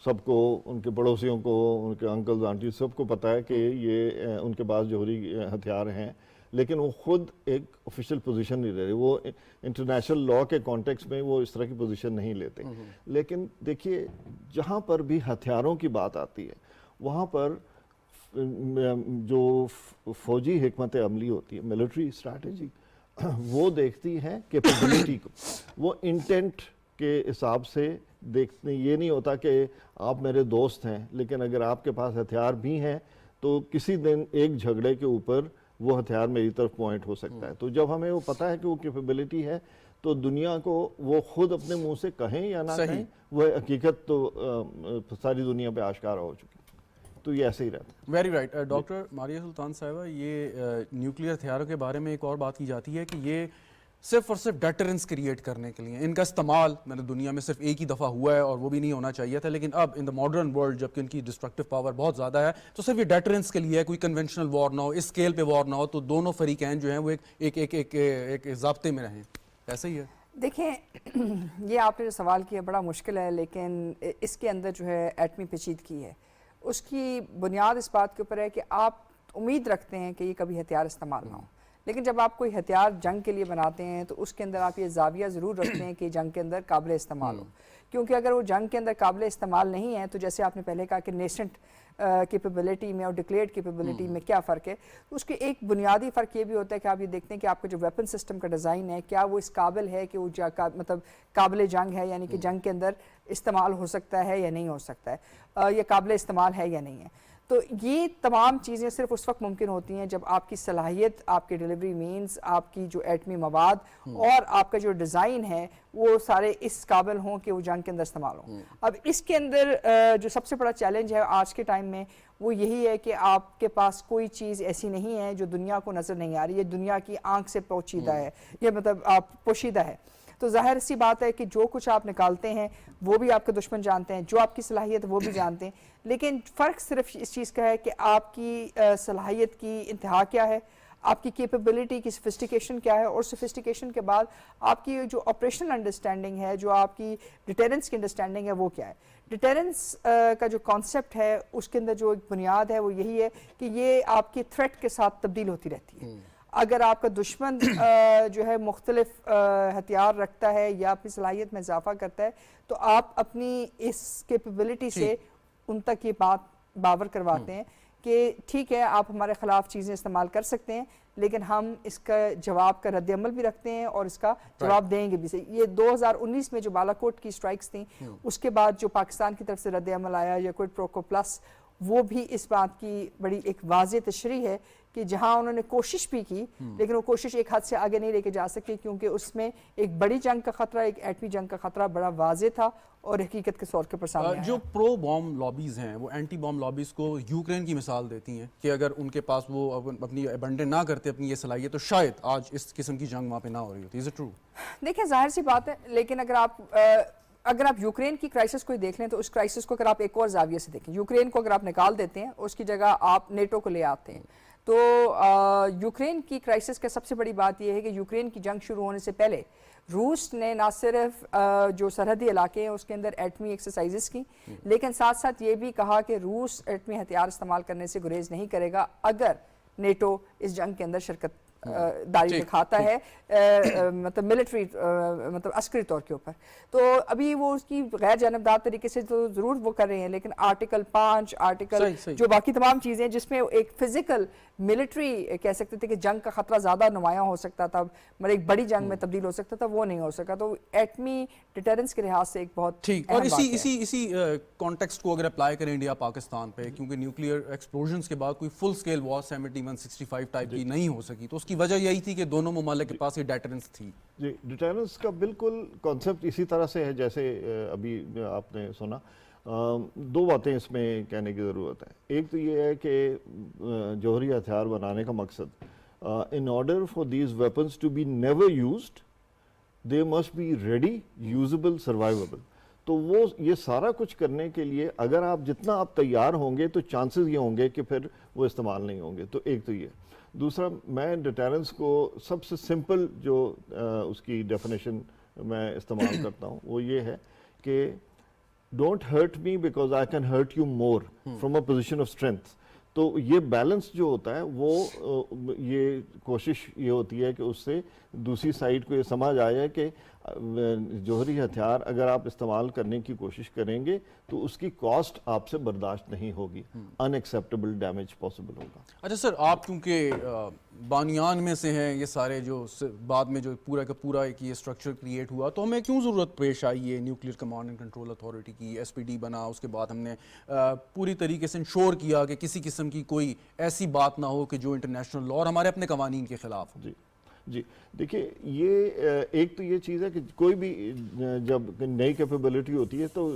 سب کو, ان کے پڑوسیوں کو, ان کے انکلز آنٹیز سب کو پتہ ہے کہ یہ ان کے پاس جوہری ہتھیار ہیں, لیکن وہ خود ایک آفیشیل پوزیشن نہیں لے رہے, وہ انٹرنیشنل لا کے کانٹیکس میں وہ اس طرح کی پوزیشن نہیں لیتے. لیکن دیکھیے جہاں پر بھی ہتھیاروں کی بات آتی ہے وہاں پر جو فوجی حکمت عملی ہوتی ہے, ملٹری اسٹریٹجی, وہ دیکھتی ہے کیپیبلٹی کو, وہ انٹینٹ کے حساب سے دیکھتے. یہ نہیں ہوتا کہ آپ میرے دوست ہیں لیکن اگر آپ کے پاس ہتھیار بھی ہیں تو کسی دن ایک جھگڑے کے اوپر وہ ہتھیار میری طرف پوائنٹ ہو سکتا ہے. تو جب ہمیں وہ پتہ ہے کہ وہ کیپیبلٹی ہے تو دنیا کو وہ خود اپنے منہ سے کہیں یا نہ کہیں وہ حقیقت تو ساری دنیا پہ آشکار ہو چکی. تو یہ ایسے ہی رہتا ہے. Very right. ڈاکٹر ماریہ سلطان صاحبہ, یہ نیوکلیئر ہتھیاروں کے بارے میں ایک اور بات کی جاتی ہے کہ یہ صرف اور صرف ڈیٹرنس کریٹ کرنے کے لیے, ان کا استعمال میں نے دنیا میں صرف ایک ہی دفعہ ہوا ہے اور وہ بھی نہیں ہونا چاہیے تھا, لیکن اب ان دا ماڈرن ورلڈ جبکہ ان کی ڈسٹرکٹیو پاور بہت زیادہ ہے تو صرف یہ ڈیٹرنس کے لیے ہے, کوئی کنونشنل وار نہ ہو, اس اسکیل پہ وار نہ ہو, تو دونوں فریقین جو ہیں وہ ایک ضابطے میں رہیں. ایسا ہی ہے. دیکھیں یہ آپ نے جو سوال کیا بڑا مشکل ہے, لیکن اس کے اندر جو ہے ایٹمی پیچیدگی ہے. اس کی بنیاد اس بات کے اوپر ہے کہ آپ امید رکھتے ہیں کہ یہ کبھی ہتھیار استعمال نہ ہو, لیکن جب آپ کوئی ہتھیار جنگ کے لیے بناتے ہیں تو اس کے اندر آپ یہ زاویہ ضرور رکھتے ہیں کہ جنگ کے اندر قابل استعمال ہو, کیونکہ اگر وہ جنگ کے اندر قابل استعمال نہیں ہے تو جیسے آپ نے پہلے کہا کہ نیسنٹ کیپیبلٹی میں اور ڈکلیئرڈ کیپیبلٹی میں کیا فرق ہے, تو اس کے ایک بنیادی فرق یہ بھی ہوتا ہے کہ آپ یہ دیکھتے ہیں کہ آپ کا جو ویپن سسٹم کا ڈیزائن ہے کیا وہ اس قابل ہے کہ وہ مطلب قابل جنگ ہے, یعنی کہ جنگ کے اندر استعمال ہو سکتا ہے یا نہیں ہو سکتا ہے, یا قابل استعمال ہے یا نہیں ہے. تو یہ تمام چیزیں صرف اس وقت ممکن ہوتی ہیں جب آپ کی صلاحیت, آپ کے ڈیلیوری مینز, آپ کی جو ایٹمی مواد اور آپ کا جو ڈیزائن ہے وہ سارے اس قابل ہوں کہ وہ جنگ کے اندر استعمال ہوں. اب اس کے اندر جو سب سے بڑا چیلنج ہے آج کے ٹائم میں وہ یہی ہے کہ آپ کے پاس کوئی چیز ایسی نہیں ہے جو دنیا کو نظر نہیں آ رہی, یہ دنیا کی آنکھ سے پوشیدہ ہے, یہ مطلب آپ پوشیدہ ہے. تو ظاہر سی بات ہے کہ جو کچھ آپ نکالتے ہیں وہ بھی آپ کے دشمن جانتے ہیں, جو آپ کی صلاحیت وہ بھی جانتے ہیں, لیکن فرق صرف اس چیز کا ہے کہ آپ کی صلاحیت کی انتہا کیا ہے, آپ کی کیپیبلٹی کی سفسٹیکیشن کیا ہے, اور سفسٹیکیشن کے بعد آپ کی جو آپریشنل انڈرسٹینڈنگ ہے, جو آپ کی ڈیٹرنس کی انڈرسٹینڈنگ ہے وہ کیا ہے. ڈیٹرنس کا جو کانسیپٹ ہے اس کے اندر جو ایک بنیاد ہے وہ یہی ہے کہ یہ آپ کی تھریٹ کے ساتھ تبدیل ہوتی رہتی ہے. اگر آپ کا دشمن جو ہے مختلف ہتھیار رکھتا ہے یا اپنی صلاحیت میں اضافہ کرتا ہے تو آپ اپنی اس کیپیبلٹی سے ان تک یہ بات باور کرواتے ہیں کہ ٹھیک ہے آپ ہمارے خلاف چیزیں استعمال کر سکتے ہیں لیکن ہم اس کا جواب کا رد عمل بھی رکھتے ہیں اور اس کا جواب دیں گے بھی. یہ 2019 میں جو بالاکوٹ کی سٹرائکس تھیں اس کے بعد جو پاکستان کی طرف سے رد عمل آیا یا کوئڈ پرو کو پلس, وہ بھی اس بات کی بڑی ایک واضح تشریح ہے کہ جہاں انہوں نے کوشش بھی کی لیکن وہ کوشش ایک حد سے آگے نہیں لے کے جا سکتی کیونکہ اس میں ایک بڑی جنگ کا خطرہ, ایک ایٹمی جنگ کا خطرہ بڑا واضح تھا اور حقیقت کے طور پر سامنے آیا. جو پرو بوم لابیز ہیں وہ اینٹی بوم لابیز کو یوکرین کی مثال دیتی ہیں کہ اگر ان کے پاس وہ اپنی ابنڈن نہ کرتے اپنی یہ صلاحیت تو شاید آج اس قسم کی جنگ وہاں پہ نہ ہو رہی ہوتی. Is it true? دیکھیں ظاہر سی بات ہے, لیکن اگر آپ یوکرین کی کرائسس کو دیکھ لیں تو اس کرائسس کو اگر آپ ایک اور زاویے سے دیکھیں, یوکرین کو اگر آپ نکال دیتے ہیں اس کی جگہ آپ نیٹو کو لے آتے ہیں, تو یوکرین کی کرائسس کا سب سے بڑی بات یہ ہے کہ یوکرین کی جنگ شروع ہونے سے پہلے روس نے نہ صرف جو سرحدی علاقے ہیں اس کے اندر ایٹمی ایکسرسائزز کی, لیکن ساتھ ساتھ یہ بھی کہا کہ روس ایٹمی ہتھیار استعمال کرنے سے گریز نہیں کرے گا اگر نیٹو اس جنگ کے اندر شرکت داری دکھاتا ہے, مطلب ملٹری مطلب عسکری طور کے اوپر. تو ابھی وہ اس کی غیر جانبدار طریقے سے تو ضرور وہ کر رہے ہیں, لیکن آرٹیکل 5 آرٹیکل جو باقی تمام چیزیں جس میں ایک فزیکل ملٹری کہہ سکتے تھے کہ جنگ کا خطرہ زیادہ نمایاں ہو سکتا تھا, مطلب ایک بڑی جنگ میں تبدیل ہو سکتا تھا, وہ نہیں ہو سکا. تو ایٹمی ڈیٹرنس کے لحاظ سے ایک بہت ٹھیک. اور اسی کانٹیکسٹ کو اگر اپلائی کریں انڈیا پاکستان پہ, کیونکہ نیوکلیئر ایکسپلوژنس کے بعد کوئی فل سکیل وار 7165 ٹائپ کی نہیں ہو سکی, تو اس کی وجہ یہی تھی کہ دونوں ممالک کے پاس یہ ڈیٹرنس تھی. جی, ڈیٹرنس کا بالکل کانسیپٹ اسی طرح سے ہے جیسے ابھی آپ نے سنا. دو باتیں اس میں کہنے کی ضرورت ہے. ایک تو یہ ہے کہ جوہری ہتھیار بنانے کا مقصد in order for these weapons to be never used they must be ready, usable, survivable. تو وہ یہ سارا کچھ کرنے کے لیے اگر آپ جتنا آپ تیار ہوں گے تو چانسز یہ ہوں گے کہ پھر وہ استعمال نہیں ہوں گے. تو ایک تو یہ. دوسرا, میں ڈیٹرنس کو سب سے سمپل جو اس کی ڈیفینیشن میں استعمال کرتا ہوں وہ یہ ہے کہ don't hurt me because I can hurt you more from a position of strength. تو یہ بیلنس جو ہوتا ہے وہ یہ کوشش یہ ہوتی ہے کہ اس سے دوسری سائڈ کو یہ سمجھ آیا کہ جوہری ہتھیار اگر آپ استعمال کرنے کی کوشش کریں گے تو اس کی کاسٹ آپ سے برداشت نہیں ہوگی، ان ایکسیپٹیبل ڈیمیج پاسبل ہوگا۔ اچھا سر، آپ چونکہ بانیان میں سے ہیں، یہ سارے جو بعد میں جو پورا کا پورا ایک یہ اسٹرکچر کریٹ ہوا، تو ہمیں کیوں ضرورت پیش آئی ہے nuclear command and control authority کی؟ ایس پی ڈی بنا، اس کے بعد ہم نے پوری طریقے سے انشور کیا کہ کسی قسم کی کوئی ایسی بات نہ ہو کہ جو انٹرنیشنل لا اور ہمارے اپنے قوانین کے خلاف ہو۔ جی دیکھیے، یہ ایک تو یہ چیز ہے کہ کوئی بھی جب نئی کیپیبلٹی ہوتی ہے تو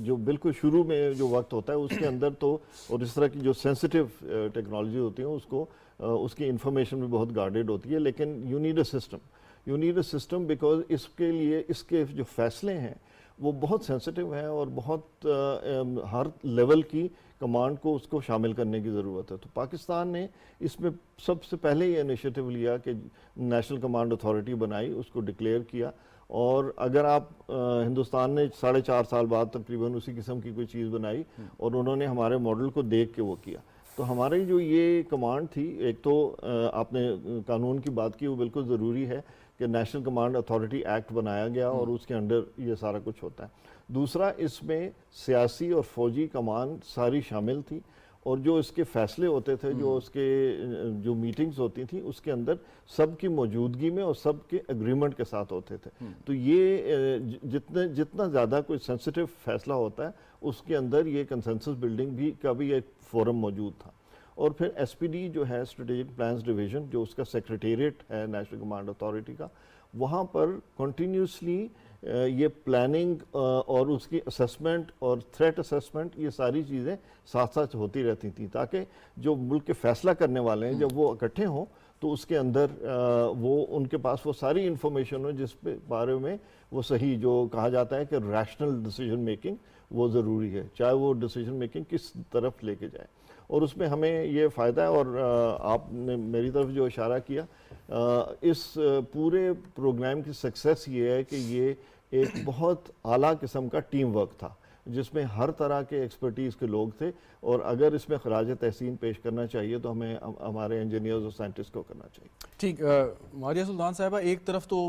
جو بالکل شروع میں جو وقت ہوتا ہے اس کے اندر تو، اور اس طرح کی جو سینسٹیو ٹیکنالوجی ہوتی ہیں اس کی انفارمیشن بھی بہت گارڈیڈ ہوتی ہے، لیکن you need a system because اس کے لیے اس کے جو فیصلے ہیں وہ بہت سینسٹیو ہیں اور بہت ہر لیول کی کمانڈ کو اس کو شامل کرنے کی ضرورت ہے۔ تو پاکستان نے اس میں سب سے پہلے یہ انیشیٹو لیا کہ نیشنل کمانڈ اتھارٹی بنائی، اس کو ڈکلیئر کیا، اور اگر آپ ہندوستان نے 4.5 سال بعد تقریباً اسی قسم کی کوئی چیز بنائی اور انہوں نے ہمارے ماڈل کو دیکھ کے وہ کیا۔ تو ہماری جو یہ کمانڈ تھی، ایک تو آپ نے قانون کی بات کی، وہ بالکل ضروری ہے کہ نیشنل کمانڈ اتھارٹی ایکٹ بنایا گیا اور اس کے انڈر یہ سارا کچھ ہوتا ہے۔ دوسرا، اس میں سیاسی اور فوجی کمان ساری شامل تھی، اور جو اس کے فیصلے ہوتے تھے، جو اس کے جو میٹنگز ہوتی تھیں، اس کے اندر سب کی موجودگی میں اور سب کے اگریمنٹ کے ساتھ ہوتے تھے۔ تو یہ جتنا زیادہ کوئی سینسٹیو فیصلہ ہوتا ہے اس کے اندر یہ کنسنسس بلڈنگ کا بھی ایک فورم موجود تھا۔ اور پھر ایس پی ڈی جو ہے اسٹریٹجک پلانز ڈویژن، جو اس کا سیکریٹریٹ ہے نیشنل کمانڈ اتھارٹی کا، وہاں پر کنٹینیوسلی یہ پلاننگ اور اس کی اسسمنٹ اور تھریٹ اسسمنٹ، یہ ساری چیزیں ساتھ ساتھ ہوتی رہتی تھیں، تاکہ جو ملک کے فیصلہ کرنے والے ہیں جب وہ اکٹھے ہوں تو اس کے اندر وہ ان کے پاس وہ ساری انفارمیشن ہو جس پہ بارے میں وہ صحیح، جو کہا جاتا ہے کہ ریشنل ڈیسیجن میکنگ وہ ضروری ہے، چاہے وہ ڈیسیجن میکنگ کس طرف لے کے جائے۔ اور اس میں ہمیں یہ فائدہ ہے، اور آپ نے میری طرف جو اشارہ کیا، اس پورے پروگرام کی سکسیس یہ ہے کہ یہ ایک بہت اعلیٰ قسم کا ٹیم ورک تھا، جس میں ہر طرح کے ایکسپرٹیز کے لوگ تھے، اور اگر اس میں خراج تحسین پیش کرنا چاہیے تو ہمیں ہمارے انجینئرز اور سائنٹسٹ کو کرنا چاہیے۔ ٹھیک، ماریہ سلطان صاحبہ، ایک طرف تو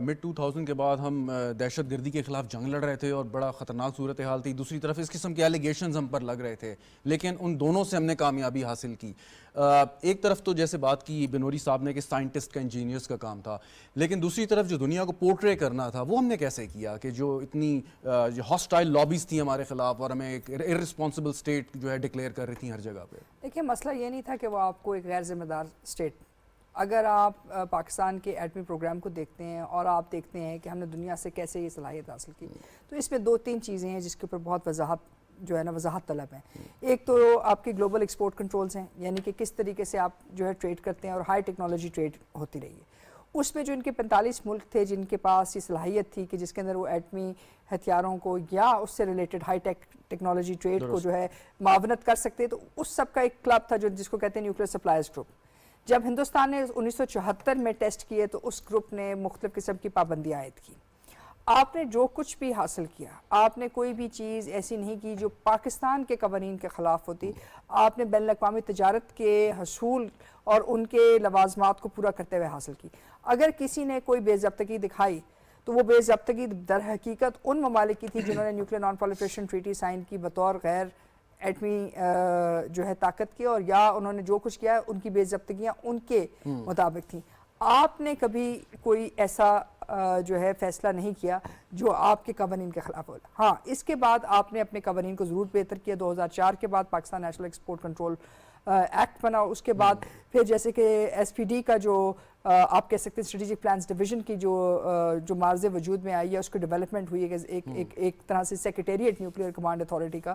مڈ 2000 کے بعد ہم دہشت گردی کے خلاف جنگ لڑ رہے تھے اور بڑا خطرناک صورتحال تھی، دوسری طرف اس قسم کے ایلیگیشنز ہم پر لگ رہے تھے، لیکن ان دونوں سے ہم نے کامیابی حاصل کی۔ ایک طرف تو جیسے بات کی بنوری صاحب نے کہ سائنٹسٹ کا، انجینئرز کا کام تھا، لیکن دوسری طرف جو دنیا کو پورٹرے کرنا تھا وہ ہم نے کیسے کیا کہ جو اتنی جو ہاسٹائل لابیز تھیں ہمارے خلاف اور ہمیں ایک ارسپانسبل اسٹیٹ جو ہے ڈکلیئر کر رہی تھیں ہر جگہ پہ۔ دیکھیں، مسئلہ یہ نہیں تھا کہ وہ آپ کو ایک غیر ذمہ دار اسٹیٹ، اگر آپ پاکستان کے ایٹمی پروگرام کو دیکھتے ہیں اور آپ دیکھتے ہیں کہ ہم نے دنیا سے کیسے یہ صلاحیت حاصل کی، تو اس میں 2-3 چیزیں ہیں جس کے اوپر بہت وضاحت طلب ہیں۔ ایک تو آپ کی گلوبل ایکسپورٹ کنٹرولز ہیں، یعنی کہ کس طریقے سے آپ جو ہے ٹریڈ کرتے ہیں، اور ہائی ٹیکنالوجی ٹریڈ ہوتی رہی ہے۔ اس میں جو ان کے 45 ملک تھے جن کے پاس یہ صلاحیت تھی کہ جس کے اندر وہ ایٹمی ہتھیاروں کو یا اس سے ریلیٹڈ ہائی ٹیکنالوجی ٹریڈ کو جو ہے معاونت کر سکتے، تو اس سب کا ایک کلب تھا جس کو کہتے ہیں نیوکلیئر سپلائرز گروپ۔ جب ہندوستان نے 1974 میں ٹیسٹ کیے تو اس گروپ نے مختلف قسم کی پابندیاں عائد کی۔ آپ نے جو کچھ بھی حاصل کیا، آپ نے کوئی بھی چیز ایسی نہیں کی جو پاکستان کے قوانین کے خلاف ہوتی، آپ نے بین الاقوامی تجارت کے حصول اور ان کے لوازمات کو پورا کرتے ہوئے حاصل کی۔ اگر کسی نے کوئی بے ضابطگی دکھائی تو وہ بے ضابطگی در حقیقت ان ممالک کی تھی جنہوں نے nuclear non proliferation treaty sign کی بطور غیر ایٹمی جو ہے طاقت کی، اور یا انہوں نے جو کچھ کیا ان کی بے ضابطگیاں ان کے مطابق تھیں۔ آپ نے کبھی کوئی ایسا جو ہے فیصلہ نہیں کیا جو آپ کے قوانین کے خلاف ہو۔ ہاں، اس کے بعد آپ نے اپنے قوانین کو ضرور بہتر کیا۔ 2004 کے بعد Pakistan national export control act بنا، اس کے بعد پھر جیسے کہ ایس پی ڈی کا جو آپ کہہ سکتے ہیں اسٹریٹجک پلانز ڈویژن کی جو معرض وجود میں آئی ہے، اس کو ڈیولپمنٹ ہوئی ہے ایک طرح سے سیکریٹریٹ نیوکلیئر کمانڈ اتھارٹی کا،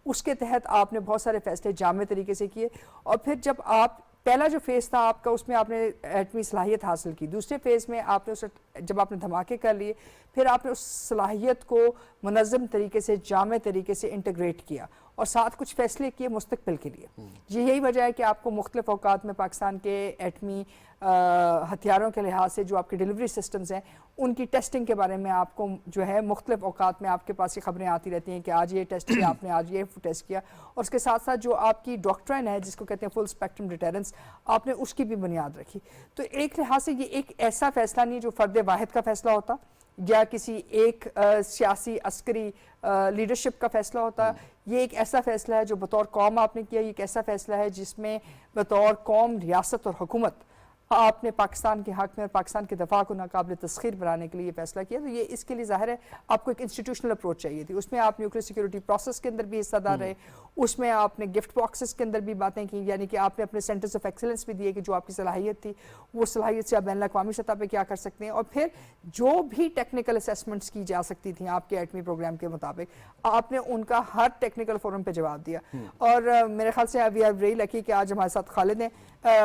اس کے تحت آپ نے بہت سارے فیصلے جامع طریقے سے کیے۔ اور پھر جب آپ پہلا جو فیز تھا آپ کا، اس میں آپ نے ایٹمی صلاحیت حاصل کی، دوسرے فیز میں آپ نے جب آپ نے دھماکے کر لیے، پھر آپ نے اس صلاحیت کو منظم طریقے سے، جامع طریقے سے انٹیگریٹ کیا، اور ساتھ کچھ فیصلے کیے مستقبل کے لیے. یہی وجہ ہے کہ آپ کو مختلف اوقات میں پاکستان کے ایٹمی ہتھیاروں کے لحاظ سے جو آپ کے ڈیلیوری سسٹمز ہیں ان کی ٹیسٹنگ کے بارے میں آپ کو جو ہے مختلف اوقات میں آپ کے پاس یہ خبریں آتی رہتی ہیں کہ آج یہ ٹیسٹ کیا آپ نے, آج یہ ٹیسٹ کیا. اور اس کے ساتھ ساتھ جو آپ کی ڈاکٹرائن ہے جس کو کہتے ہیں فل اسپیکٹرم ڈیٹرنس, آپ نے اس کی بھی بنیاد رکھی. تو ایک لحاظ سے یہ ایک ایسا فیصلہ نہیں جو فرد واحد کا فیصلہ ہوتا یا کسی ایک سیاسی عسکری لیڈرشپ کا فیصلہ ہوتا. یہ ایک ایسا فیصلہ ہے جو بطور قوم آپ نے کیا. یہ ایک ایسا فیصلہ ہے جس میں بطور قوم, ریاست اور حکومت آپ نے پاکستان کے حق میں اور پاکستان کے دفاع کو ناقابل تسخیر بنانے کے لیے یہ فیصلہ کیا. تو یہ اس کے لیے ظاہر ہے آپ کو ایک انسٹیٹیوشنل اپروچ چاہیے تھی. اس میں آپ نیوکلیئر سیکورٹی پروسیس کے اندر بھی حصہ دار رہے, اس میں آپ نے گفٹ باکسز کے اندر بھی باتیں کی, یعنی کہ آپ نے اپنے سینٹرز آف ایکسلنس بھی دیے کہ جو آپ کی صلاحیت تھی وہ صلاحیت سے آپ بین الاقوامی سطح پہ کیا کر سکتے ہیں. اور پھر جو بھی ٹیکنیکل اسیسمنٹس کی جا سکتی تھیں آپ کے ایٹمی پروگرام کے مطابق آپ نے ان کا ہر ٹیکنیکل فورم پہ جواب دیا. اور میرے خیال سے وی آر ویری لکی کہ آج ہمارے ساتھ خالد ہیں.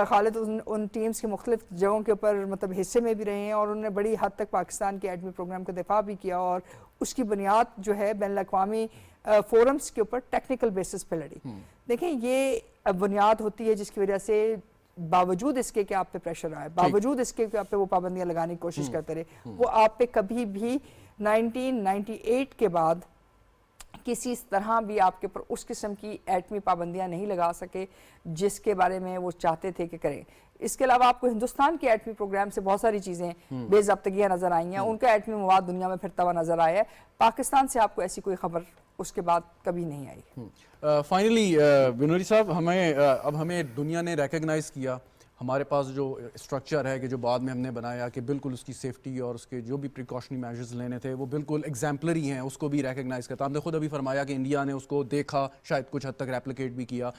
خالد ان ٹیمز کے مختلف جگہوں کے اوپر مطلب حصے میں بھی رہے ہیں اور انہوں نے بڑی حد تک پاکستان کے ایٹمی پروگرام کا دفاع بھی کیا اور اس کی بنیاد جو ہے بین الاقوامی فورمز کے اوپر ٹیکنیکل بیسس پہ لڑی. دیکھیں یہ بنیاد ہوتی ہے جس کی وجہ سے باوجود اس کے کہ آپ پہ پریشر آئے, باوجود اس کے کہ آپ پہ وہ پابندیاں لگانے کی کوشش کرتے رہے, وہ آپ پہ کبھی بھی 1998 کے بعد کسی طرح بھی آپ کے اوپر اس قسم کی ایٹمی پابندیاں نہیں لگا سکے جس کے بارے میں وہ چاہتے تھے کہ کریں. اس کے علاوہ آپ کو ہندوستان کے ایٹمی پروگرام سے بہت ساری چیزیں بے ضابطگیاں نظر آئی ہیں, ان کا ایٹمی مواد دنیا میں پھرتا ہوا نظر آیا ہے. پاکستان سے آپ کو ایسی کوئی خبر اس کے بعد کبھی نہیں آئی. فائنلی بنوری صاحب, ہمیں دنیا نے ریکگنائز کیا, ہمارے پاس جو اسٹرکچر ہے کہ جو بعد میں ہم نے بنایا کہ بالکل اس کی سیفٹی اور اس کے جو بھی پریکاشنری میجرز لینے تھے وہ بالکل ایگزامپلری ہیں, اس کو بھی ریکگنائز کرتا. ہم نے خود ابھی فرمایا کہ انڈیا نے اس کو دیکھا, شاید کچھ حد تک ریپلیکیٹ بھی کیا.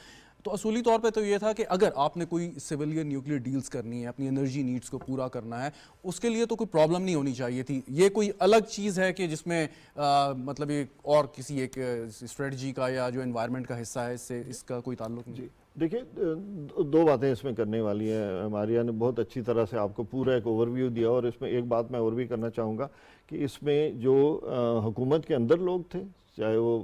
تو اصولی طور پہ تو یہ تھا کہ اگر آپ نے کوئی سویلین نیوکلیئر ڈیلز کرنی ہے, اپنی انرجی نیڈز کو پورا کرنا ہے, اس کے لیے تو کوئی پرابلم نہیں ہونی چاہیے تھی. یہ کوئی الگ چیز ہے کہ جس میں مطلب ایک اور کسی ایک اسٹریٹجی کا یا جو انوائرمنٹ کا حصہ ہے, اس سے اس کا کوئی تعلق نہیں؟ دیکھیں, دو باتیں اس میں کرنے والی ہیں. ماریا نے بہت اچھی طرح سے آپ کو پورا ایک اوور ویو دیا, اور اس میں ایک بات میں اور بھی کرنا چاہوں گا کہ اس میں جو حکومت کے اندر لوگ تھے, چاہے وہ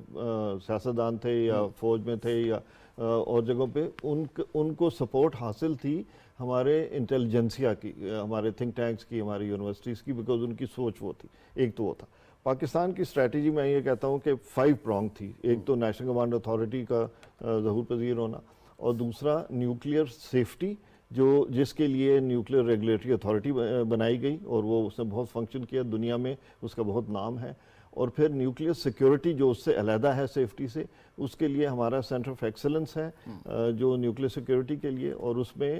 سیاستدان تھے یا فوج میں تھے یا اور جگہوں پہ, ان کو سپورٹ حاصل تھی ہمارے انٹیلیجنسیا کی, ہمارے تھنک ٹینکس کی, ہماری یونیورسٹیز کی, بیکاز ان کی سوچ وہ تھی. ایک تو وہ تھا. پاکستان کی اسٹریٹجی میں یہ کہتا ہوں کہ 5 پرانگ تھی. ایک تو نیشنل کمانڈ اتھارٹی کا ظہور پذیر ہونا, اور دوسرا نیوکلیئر سیفٹی جس کے لیے نیوکلیئر ریگولیٹری اتھارٹی بنائی گئی اور وہ اس نے بہت فنکشن کیا, دنیا میں اس کا بہت نام ہے. اور پھر نیوکلیئر سیکیورٹی جو اس سے علیحدہ ہے سیفٹی سے, اس کے لیے ہمارا سینٹر آف ایکسلنس ہے جو نیوکلیئر سیکیورٹی کے لیے, اور اس میں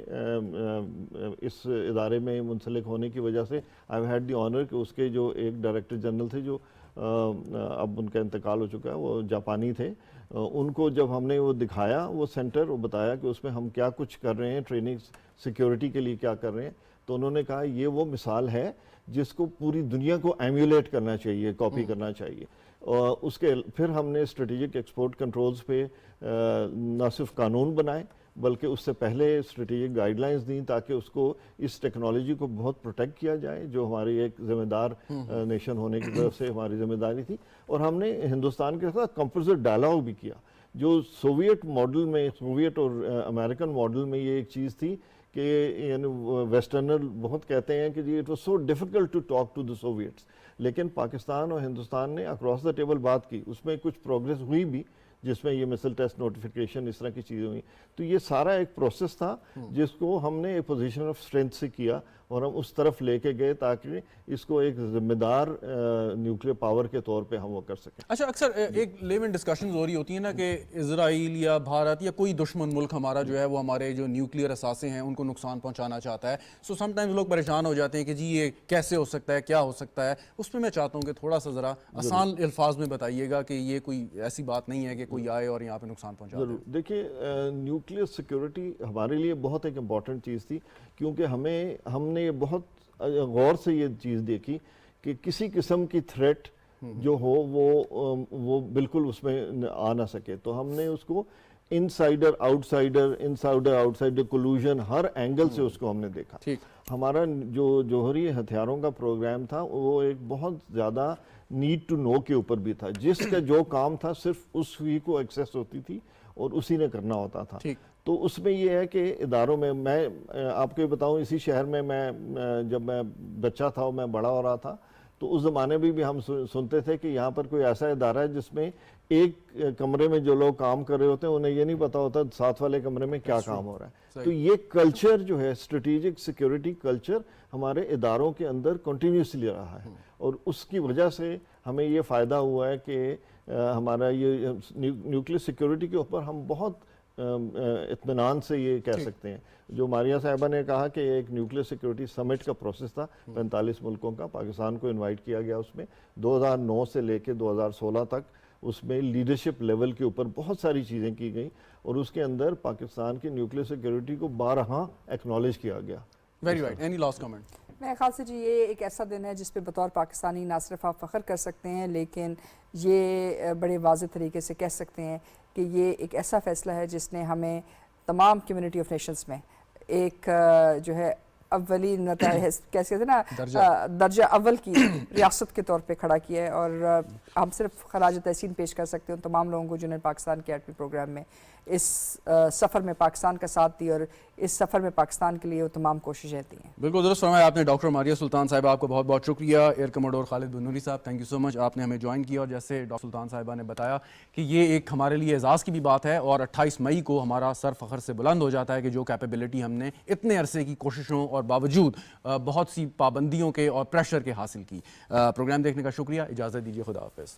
اس ادارے میں منسلک ہونے کی وجہ سے آئی ہیڈ دی آنر کہ اس کے جو ایک ڈائریکٹر جنرل تھے جو اب ان کا انتقال ہو چکا ہے, وہ جاپانی تھے, ان کو جب ہم نے وہ دکھایا وہ سینٹر, وہ بتایا کہ اس میں ہم کیا کچھ کر رہے ہیں, ٹریننگ سیکیورٹی کے لیے کیا کر رہے ہیں, تو انہوں نے کہا یہ وہ مثال ہے جس کو پوری دنیا کو ایمیولیٹ کرنا چاہیے, کاپی کرنا چاہیے. اور اس کے پھر ہم نے اسٹریٹجک ایکسپورٹ کنٹرولز پہ نہ صرف قانون بنائے بلکہ اس سے پہلے اسٹریٹجک گائیڈ لائنز دیں تاکہ اس کو اس ٹیکنالوجی کو بہت پروٹیکٹ کیا جائے, جو ہماری ایک ذمہ دار نیشن ہونے کی طرف سے ہماری ذمہ داری تھی. اور ہم نے ہندوستان کے ساتھ کمپوزٹ ڈائلاگ بھی کیا, جو سوویٹ ماڈل میں, سوویٹ اور امریکن ماڈل میں یہ ایک چیز تھی کہ یعنی ویسٹرنر بہت کہتے ہیں کہ جی it was so difficult to talk to the Soviets, لیکن پاکستان اور ہندوستان نے اکراس دا ٹیبل بات کی, اس میں کچھ پروگریس ہوئی بھی جس میں یہ مثل ٹیسٹ نوٹیفیکیشن اس طرح کی چیزیں ہوئی. تو یہ سارا ایک پروسیس تھا جس کو ہم نے ایک پوزیشن آف اسٹرینتھ سے کیا اور ہم اس طرف لے کے گئے تاکہ اس کو ایک ذمہ دار نیوکلیئر پاور کے طور پہ ہم وہ کر سکیں. اچھا, اکثر ایک لیون ڈسکشنز ہو رہی ہوتی ہیں نا کہ اسرائیل یا بھارت یا کوئی دشمن ملک ہمارا جو ہے وہ ہمارے جو نیوکلیئر اثاثے ہیں ان کو نقصان پہنچانا چاہتا ہے. سو سم ٹائمز لوگ پریشان ہو جاتے ہیں کہ جی یہ کیسے ہو سکتا ہے, کیا ہو سکتا ہے. اس پہ میں چاہتا ہوں کہ تھوڑا سا ذرا آسان الفاظ میں بتائیے گا کہ یہ کوئی ایسی بات نہیں ہے کہ کوئی آئے اور یہاں پہ نقصان پہنچا دے. ضرور. دیکھیے, نیوکلیئر سیکیورٹی ہمارے لیے بہت ایک امپورٹنٹ چیز تھی, کیونکہ ہم نے بہت غور سے یہ چیز دیکھی کہ کسی قسم کی تھریٹ جو ہو وہ بالکل اس میں آ نہ سکے. تو ہم نے اس کو انسائڈر آؤٹ سائڈر کولوژن ہر اینگل سے اس کو ہم نے دیکھا. ٹھیک. ہمارا جو جوہری ہتھیاروں کا پروگرام تھا وہ ایک بہت زیادہ نیڈ ٹو نو کے اوپر بھی تھا, جس کا جو کام تھا صرف اس ہی کو ایکسیس ہوتی تھی اور اسی نے کرنا ہوتا تھا. تو اس میں یہ ہے کہ اداروں میں آپ کو بتاؤں, اسی شہر میں جب میں بچہ تھا اور میں بڑا ہو رہا تھا تو اس زمانے میں بھی ہم سنتے تھے کہ یہاں پر کوئی ایسا ادارہ ہے جس میں ایک کمرے میں جو لوگ کام کر رہے ہوتے ہیں انہیں یہ نہیں پتا ہوتا ساتھ والے کمرے میں کیا کام ہو رہا ہے. تو یہ کلچر جو ہے اسٹریٹجک سیکیورٹی کلچر ہمارے اداروں کے اندر کنٹینیوسلی رہا ہے, اور اس کی وجہ سے ہمیں یہ فائدہ ہوا ہے کہ ہمارا یہ نیوکلیئر سیکیورٹی کے اوپر ہم بہت اطمینان سے یہ کہہ سکتے ہیں. جو ماریہ صاحبہ نے کہا کہ ایک نیوکلیئر سیکیورٹی سمٹ کا پروسیس تھا 45 ملکوں کا, پاکستان کو انوائٹ کیا گیا. اس میں 2009 سے لے کے 2016 تک اس میں لیڈرشپ لیول کے اوپر بہت ساری چیزیں کی گئیں, اور اس کے اندر پاکستان کی نیوکلیئر سیکیورٹی کو بارہا ایکنالج کیا گیا. Very right. Any last comment? میرے خیال سے جی یہ ایک ایسا دن ہے جس پہ بطور پاکستانی نہ صرف آپ فخر کر سکتے ہیں, لیکن یہ بڑے واضح طریقے سے کہہ سکتے ہیں کہ یہ ایک ایسا فیصلہ ہے جس نے ہمیں تمام کمیونٹی آف نیشنز میں ایک جو ہے اولی کیسے کہتے ہیں نا درجہ اول کی ریاست کے طور پہ کھڑا کیا ہے, اور ہم صرف خراج تحسین پیش کر سکتے ہیں ان تمام لوگوں کو جنہوں نے پاکستان کے ایٹمی پروگرام میں اس سفر میں پاکستان کا ساتھ دی اور اس سفر میں پاکستان کے لیے وہ تمام کوششیں دی ہیں. بالکل درست فرمایا آپ نے ڈاکٹر ماریہ سلطان صاحبہ, آپ کو بہت بہت شکریہ. ایئر کموڈور خالد بن نوری صاحب, تھینک یو سو مچ, آپ نے ہمیں جوائن کیا. اور جیسے ڈاکٹر سلطان صاحبہ نے بتایا کہ یہ ایک ہمارے لیے اعزاز کی بھی بات ہے, اور 28 مئی کو ہمارا سر فخر سے بلند ہو جاتا ہے کہ جو کیپیبلٹی ہم نے اتنے عرصے کی کوششوں اور باوجود بہت سی پابندیوں کے اور پریشر کے حاصل کی. پروگرام دیکھنے کا شکریہ, اجازت دیجیے, خدا حافظ.